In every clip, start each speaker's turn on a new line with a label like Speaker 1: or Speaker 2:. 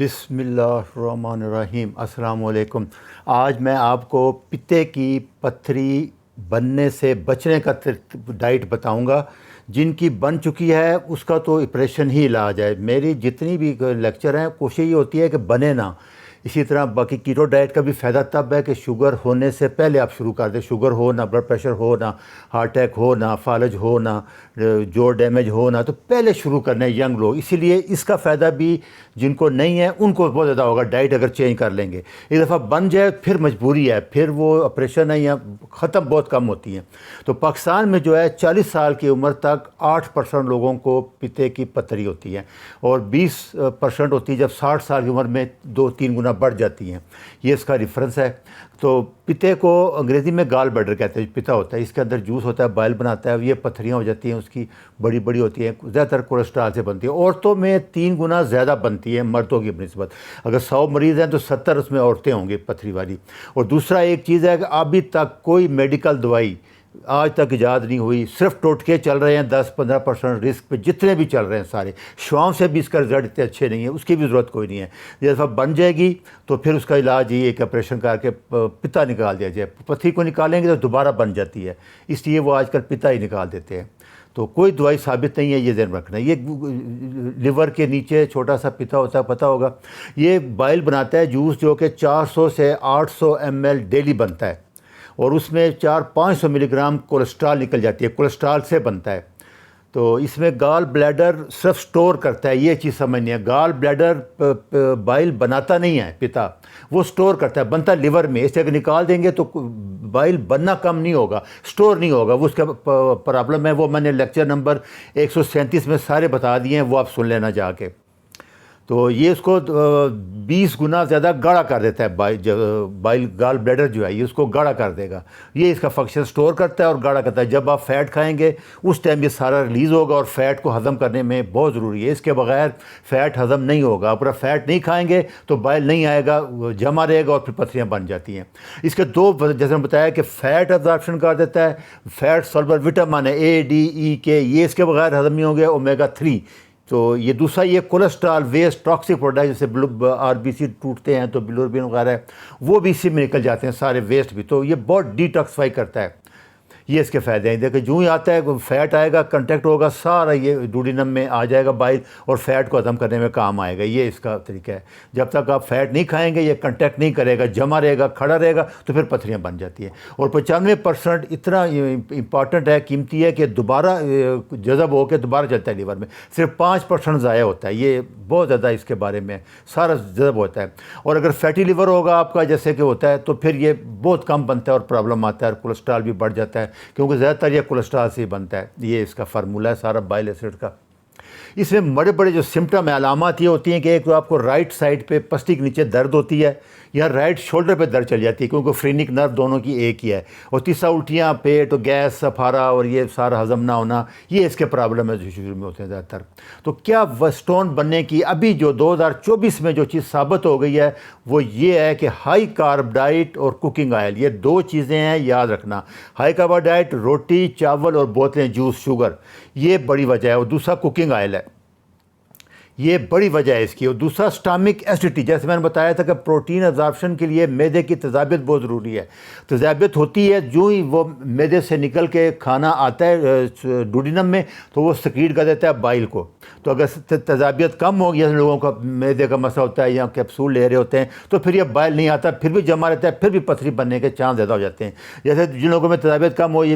Speaker 1: بسم اللہ الرحمن الرحیم۔ السلام علیکم۔ آج میں آپ کو پتے کی پتھری بننے سے بچنے کا ڈائٹ بتاؤں گا۔ جن کی بن چکی ہے اس کا تو آپریشن ہی علاج ہے۔ میری جتنی بھی لیکچر ہیں کوشش یہ ہوتی ہے کہ بنے نہ۔ اسی طرح باقی کیٹو ڈائٹ کا بھی فائدہ تب ہے کہ شوگر ہونے سے پہلے آپ شروع کر دیں۔ شوگر ہو نہ، بلڈ پریشر ہو نہ، ہارٹ اٹیک ہو نہ، فالج ہو نہ، جوڑ ڈیمیج ہو نہ، تو پہلے شروع کرنے ینگ لوگ۔ اسی لیے اس کا فائدہ بھی جن کو نہیں ہے ان کو بہت زیادہ ہوگا ڈائٹ اگر چینج کر لیں گے۔ ایک دفعہ بن جائے پھر مجبوری ہے، پھر وہ آپریشن ہے یا ختم بہت کم ہوتی ہیں۔ تو پاکستان میں جو ہے 40 سال کی عمر تک 8% لوگوں کو پتے کی پتھری ہوتی ہے، اور 20% ہوتی ہے جب 60 سال کی عمر میں 2-3 گنا بڑھ جاتی ہیں۔ یہ اس کا ریفرنس ہے۔ تو پتے کو انگریزی میں گال بلیڈر کہتے ہیں، پتا ہوتا ہے، اس کے اندر جوس ہوتا ہے، بائل بناتا ہے، یہ پتھریاں ہو جاتی ہیں، اس کی بڑی بڑی ہوتی ہیں، زیادہ تر کولیسٹرول سے بنتی ہے۔ عورتوں میں 3 گنا زیادہ بنتی ہے مردوں کی بنسبت۔ اگر 100 مریض ہیں تو 70 اس میں عورتیں ہوں گی پتھری والی۔ اور دوسرا ایک چیز ہے کہ ابھی تک کوئی میڈیکل دوائی آج تک ایجاد نہیں ہوئی، صرف ٹوٹکے چل رہے ہیں 10-15% رسک پہ، جتنے بھی چل رہے ہیں سارے شوام سے بھی اس کا رزلٹ اتنے اچھے نہیں ہیں، اس کی بھی ضرورت کوئی نہیں ہے۔ یہ دفعہ بن جائے گی تو پھر اس کا علاج یہ ایک آپریشن کر کے پتا نکال دیا جائے۔ پتھری کو نکالیں گے تو دوبارہ بن جاتی ہے، اس لیے وہ آج کل پتا ہی نکال دیتے ہیں۔ تو کوئی دوائی ثابت نہیں ہے، یہ ذہن رکھنا ہے۔ یہ لیور کے نیچے چھوٹا سا پتا ہوتا ہے، پتہ ہوگا، یہ بائل بناتا ہے جوس، جو کہ 400 سے 800 ml ڈیلی بنتا ہے، اور اس میں 400-500 ملی گرام کولیسٹرول نکل جاتی ہے، کولیسٹرول سے بنتا ہے۔ تو اس میں گال بلیڈر صرف سٹور کرتا ہے، یہ چیز سمجھنی ہے۔ گال بلیڈر بائل بناتا نہیں ہے پتا، وہ سٹور کرتا ہے، بنتا ہے لیور میں۔ اس سے اگر نکال دیں گے تو بائل بننا کم نہیں ہوگا، سٹور نہیں ہوگا، وہ اس کا پرابلم ہے۔ وہ میں نے لیکچر نمبر 137 میں سارے بتا دیے ہیں، وہ آپ سن لینا جا کے۔ تو یہ اس کو 20 گنا زیادہ گاڑھا کر دیتا ہے، بائل گال بلیڈر جو ہے یہ اس کو گاڑھا کر دے گا۔ یہ اس کا فنکشن سٹور کرتا ہے اور گاڑھا کرتا ہے۔ جب آپ فیٹ کھائیں گے اس ٹائم یہ سارا ریلیز ہوگا، اور فیٹ کو ہضم کرنے میں بہت ضروری ہے، اس کے بغیر فیٹ ہضم نہیں ہوگا۔ آپ اگر فیٹ نہیں کھائیں گے تو بائل نہیں آئے گا، جمع رہے گا اور پھر پتھریاں بن جاتی ہیں۔ اس کے دو، جیسے میں بتایا کہ فیٹ ابزارپشن کر دیتا ہے، فیٹ سولبل وٹامن ہے A D E K، یہ اس کے بغیر ہضم نہیں ہوں گے، اومیگا 3۔ تو یہ دوسرا، یہ کولیسٹرول ویسٹ ٹاکسک پروڈکٹ، جیسے RBC ٹوٹتے ہیں تو بلوربن وغیرہ ہے، وہ بھی اسی میں نکل جاتے ہیں سارے ویسٹ بھی۔ تو یہ بہت ڈیٹاکسیفائی کرتا ہے، یہ اس کے فائدے ہیں۔ دیکھیں جو ہی آتا ہے فیٹ آئے گا، کنٹیکٹ ہوگا، سارا یہ ڈوڈینم میں آ جائے گا بائل، اور فیٹ کو ہضم کرنے میں کام آئے گا۔ یہ اس کا طریقہ ہے۔ جب تک آپ فیٹ نہیں کھائیں گے یہ کنٹیکٹ نہیں کرے گا، جمع رہے گا، کھڑا رہے گا، تو پھر پتھریاں بن جاتی ہیں۔ اور 95% اتنا امپارٹنٹ ہے، قیمتی ہے، کہ دوبارہ جذب ہو کے دوبارہ چلتا ہے لیور میں، صرف 5% ضائع ہوتا ہے۔ یہ بہت زیادہ اس کے بارے میں سارا جذب ہوتا ہے۔ اور اگر فیٹی لیور ہوگا آپ کا، جیسے کہ ہوتا ہے، تو پھر یہ بہت کم بنتا ہے اور پرابلم آتا ہے، اور کولیسٹرول بھی بڑھ جاتا ہے، کیونکہ زیادہ تر یہ کولیسٹرول سے ہی بنتا ہے۔ یہ اس کا فارمولہ ہے سارا بائل ایسڈ کا۔ اس میں بڑے بڑے جو سمٹم علامات یہ ہوتی ہیں کہ ایک تو آپ کو رائٹ سائڈ پہ پستی کے نیچے درد ہوتی ہے، یا رائٹ شولڈر پہ درد چل جاتی ہے، کیونکہ فرینک نرو دونوں کی ایک ہی ہے۔ اور تیسرا الٹیاں، پیٹ اور گیس، سفارہ، اور یہ سارا ہضم نہ ہونا، یہ اس کے پرابلم ہے جو شروع میں ہوتے ہیں زیادہ تر۔ تو کیا اسٹون بننے کی ابھی جو 2024 میں جو چیز ثابت ہو گئی ہے وہ یہ ہے کہ ہائی کارب ڈائٹ اور کوکنگ آئل، یہ 2 چیزیں ہیں، یاد رکھنا۔ ہائی کارب ڈائٹ، روٹی، چاول اور بوتلیں جوس، شوگر، یہ بڑی وجہ ہے۔ اور دوسرا کوکنگ آئل ہے، یہ بڑی وجہ ہے اس کی۔ اور دوسرا سٹامک ایسیڈیٹی، جیسے میں نے بتایا تھا کہ پروٹین ابزارپشن کے لیے معدے کی تذابیت بہت ضروری ہے۔ تذابیت ہوتی ہے جو ہی وہ معدے سے نکل کے کھانا آتا ہے ڈوڈینم میں، تو وہ سیکریٹ کر دیتا ہے بائل کو۔ تو اگر تذابیت کم ہو گیا، لوگوں کا معدے کا مسئلہ ہوتا ہے یا کیپسول لے رہے ہوتے ہیں، تو پھر یہ بائل نہیں آتا، پھر بھی جمع رہتا ہے، پھر بھی پتھری بننے کے چانس زیادہ ہو جاتے ہیں۔ جیسے جن لوگوں میں تذابیت کم ہو، یہ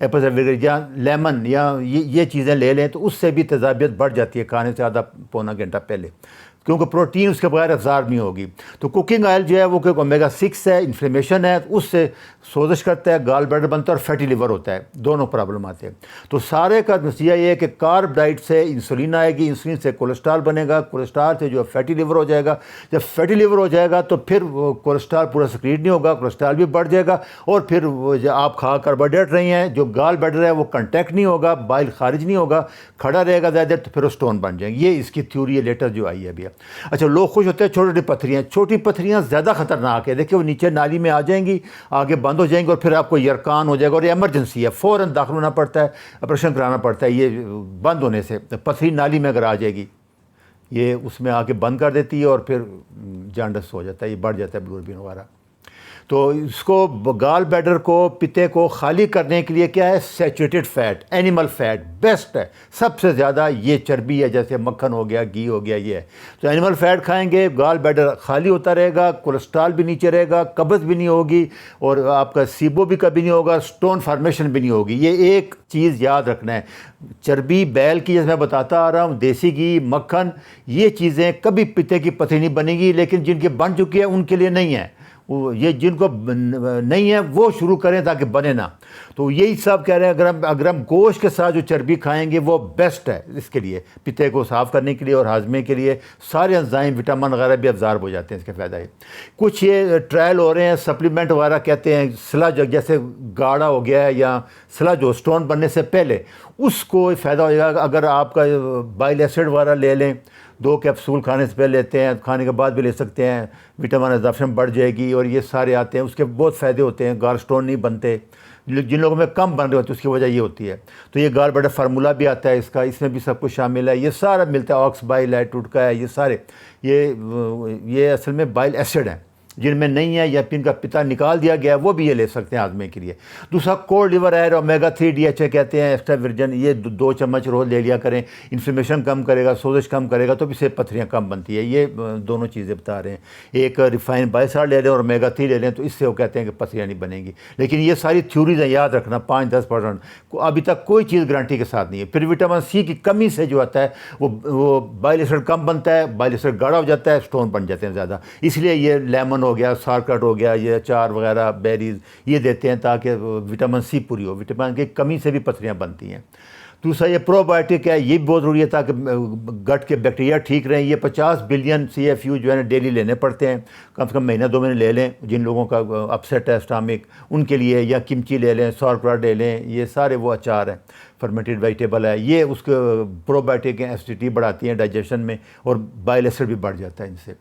Speaker 1: ایپل سائڈر یا لیمن، یا یہ چیزیں لے لیں، تو اس سے بھی تذابیت بڑھ جاتی ہے کھانے سے آدھا پونا گھنٹہ پہلے، کیونکہ پروٹین اس کے بغیر ابزارب نہیں ہوگی۔ تو کوکنگ آئل جو ہے وہ کہ اومیگا 6 ہے، انفلیمیشن ہے، اس سے سوزش کرتا ہے، گال بلیڈر بنتا ہے، اور فیٹی لیور ہوتا ہے، دونوں پرابلم آتے ہیں۔ تو سارے کا نتیجہ یہ ہے کہ کارب ڈائٹ سے انسولین آئے گی، انسولین سے کولیسٹرول بنے گا، کولیسٹرول سے جو فیٹی لیور ہو جائے گا۔ جب فیٹی لیور ہو جائے گا تو پھر وہ کولیسٹرول پورا سیکریٹ نہیں ہوگا، کولیسٹرول بھی بڑھ جائے گا، اور پھر وہ آپ کھا کاربوہائیڈریٹ رہی ہیں، جو گال بلیڈر ہے وہ کنٹیکٹ نہیں ہوگا، بائل خارج نہیں ہوگا، کھڑا رہے گا زیادہ دیر، تو پھر وہ سٹون بن جائیں گے۔ یہ اس کی تھیوری ہے لیٹر جو آئی ہے ابھی۔ اچھا لوگ خوش ہوتے ہیں چھوٹی پتھریاں زیادہ خطرناک ہے، دیکھیں وہ نیچے نالی میں آ جائیں گی، آگے بند ہو جائیں گی اور پھر آپ کو یرقان ہو جائے گا، اور یہ ایمرجنسی ہے، فوراً داخل ہونا پڑتا ہے، آپریشن کرانا پڑتا ہے یہ بند ہونے سے۔ پتھری نالی میں اگر آ جائے گی یہ اس میں آ کے بند کر دیتی ہے اور پھر جانڈس ہو جاتا ہے، یہ بڑھ جاتا ہے بلوربین وغیرہ۔ تو اس کو گال بیڈر کو، پتے کو خالی کرنے کے لیے کیا ہے، saturated fat, animal fat best ہے، سب سے زیادہ یہ چربی ہے، جیسے مکھن ہو گیا، گھی ہو گیا، یہ ہے۔ تو اینیمل فیٹ کھائیں گے، گال بیڈر خالی ہوتا رہے گا، کولیسٹرول بھی نیچے رہے گا، قبض بھی نہیں ہوگی، اور آپ کا سیبو بھی کبھی نہیں ہوگا، سٹون فارمیشن بھی نہیں ہوگی۔ یہ ایک چیز یاد رکھنا ہے، چربی بیل کی جیسے میں بتاتا آ رہا ہوں، دیسی گھی، مکھن، یہ چیزیں کبھی پتے کی پتھری نہیں بنے گی، لیکن جن کی بن چکی ہے ان کے لیے نہیں ہے، یہ جن کو نہیں ہے وہ شروع کریں تاکہ بنے نا۔ تو یہی سب کہہ رہے ہیں، اگر ہم گوشت کے ساتھ جو چربی کھائیں گے وہ بیسٹ ہے اس کے لیے، پتے کو صاف کرنے کے لیے اور ہاضمے کے لیے، سارے انزائم وٹامن وغیرہ بھی ابزارب ہو جاتے ہیں، اس کے فائدہ ہے۔ کچھ یہ ٹرائل ہو رہے ہیں، سپلیمنٹ وغیرہ کہتے ہیں، سلج جیسے گاڑھا ہو گیا ہے یا سلج ہو سٹون بننے سے پہلے، اس کو فائدہ ہو جائے گا اگر آپ کا بائل ایسڈ وغیرہ لے لیں، 2 کیپسول کھانے سے پہلے لیتے ہیں، کھانے کے بعد بھی لے سکتے ہیں، وٹامن ایبزارپشن بڑھ جائے گی، اور یہ سارے آتے ہیں، اس کے بہت فائدے ہوتے ہیں، گال سٹون نہیں بنتے، جن لوگوں میں کم بن رہے ہوتے ہیں اس کی وجہ یہ ہوتی ہے۔ تو یہ گال بیڈر فارمولہ بھی آتا ہے اس کا، اس میں بھی سب کچھ شامل ہے، یہ سارا ملتا ہے، آکس بائل ہے، ٹوٹکا ہے، یہ سارے یہ اصل میں بائل ایسڈ ہیں، جن میں نہیں ہے یا جن کا پتا نکال دیا گیا ہے وہ بھی یہ لے سکتے ہیں ہاضمے کے لیے۔ دوسرا کورڈ لیور ہے، اومیگا 3 DHA کہتے ہیں، ایکسٹرا ورجن، یہ 2 چمچ روز لے لیا کریں، انفلیمیشن کم کرے گا، سوزش کم کرے گا، تو اس سے پتھریاں کم بنتی ہے۔ یہ دونوں چیزیں بتا رہے ہیں، ایک ریفائن بائسار لے لیں اور اومیگا 3 لے لیں، تو اس سے وہ کہتے ہیں کہ پتھریاں نہیں بنیں گی۔ لیکن یہ ساری تھیوریز ہیں، یاد رکھنا، 5-10%، ابھی تک کوئی چیز گارنٹی کے ساتھ نہیں ہے۔ پھر وٹامن سی کی کمی سے جو آتا ہے وہ بائل ایسڈ کم بنتا ہے، بائل ایسڈ گاڑھا ہو جاتا ہے، سٹون بن جاتے ہیں زیادہ، اس لیے یہ لیمن ہو گیا، سارکٹ ہو گیا، یہ اچار وغیرہ، بیریز، یہ دیتے ہیں تاکہ وٹامن سی پوری ہو، وٹامن کی کمی سے بھی پتھریاں بنتی ہیں۔ دوسرا یہ پرو بایوٹک ہے، یہ بھی بہت ضروری ہے تاکہ گٹ کے بیکٹیریا ٹھیک رہیں۔ یہ 50 بلین CFU جو ہے نا ڈیلی لینے پڑتے ہیں، کم سے کم مہینہ 2 مہینے لے لیں، جن لوگوں کا اپسیٹ ہے اسٹامک ان کے لیے، یا کمچی لے لیں، سورکراٹ لے لیں، یہ سارے وہ اچار ہیں، فرمنٹڈ ویجیٹیبل ہے، یہ اس کے پرو بایوٹک ہیں، ایسیڈیٹی بڑھاتی ہیں ڈائجیشن میں، اور بائل ایسڈ بھی بڑھ جاتا ہے ان سے۔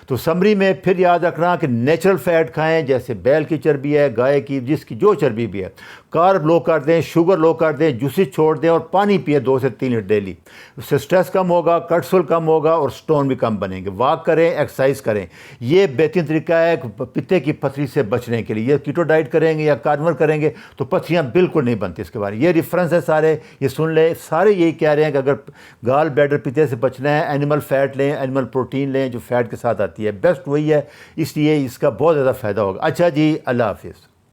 Speaker 1: تو سمری میں پھر یاد رکھنا کہ نیچرل فیٹ کھائیں، جیسے بیل کی چربی ہے، گائے کی، جس کی جو چربی بھی ہے، کارب لو کر دیں، شوگر لو کر دیں، جوسز چھوڑ دیں، اور پانی پیے 2 سے 3 لیٹر ڈیلی، اس سے سٹریس کم ہوگا، کورٹیسول کم ہوگا، اور سٹون بھی کم بنیں گے۔ واک کریں، ایکسرسائز کریں، یہ بہترین طریقہ ہے پتے کی پتھری سے بچنے کے لیے۔ یہ کیٹو ڈائٹ کریں گے یا کارنیور کریں گے تو پتھریاں بالکل نہیں بنتی، اس کے بارے یہ ریفرنس ہے سارے، یہ سن لیں، سارے یہی کہہ رہے ہیں کہ اگر گال بیڈر پتے سے بچنا ہے، اینیمل فیٹ لیں، اینیمل پروٹین لیں جو فیٹ کے ساتھ آتی ہے، بیسٹ وہی ہے، اس لیے اس کا بہت زیادہ فائدہ ہوگا۔ اچھا جی، اللہ حافظ۔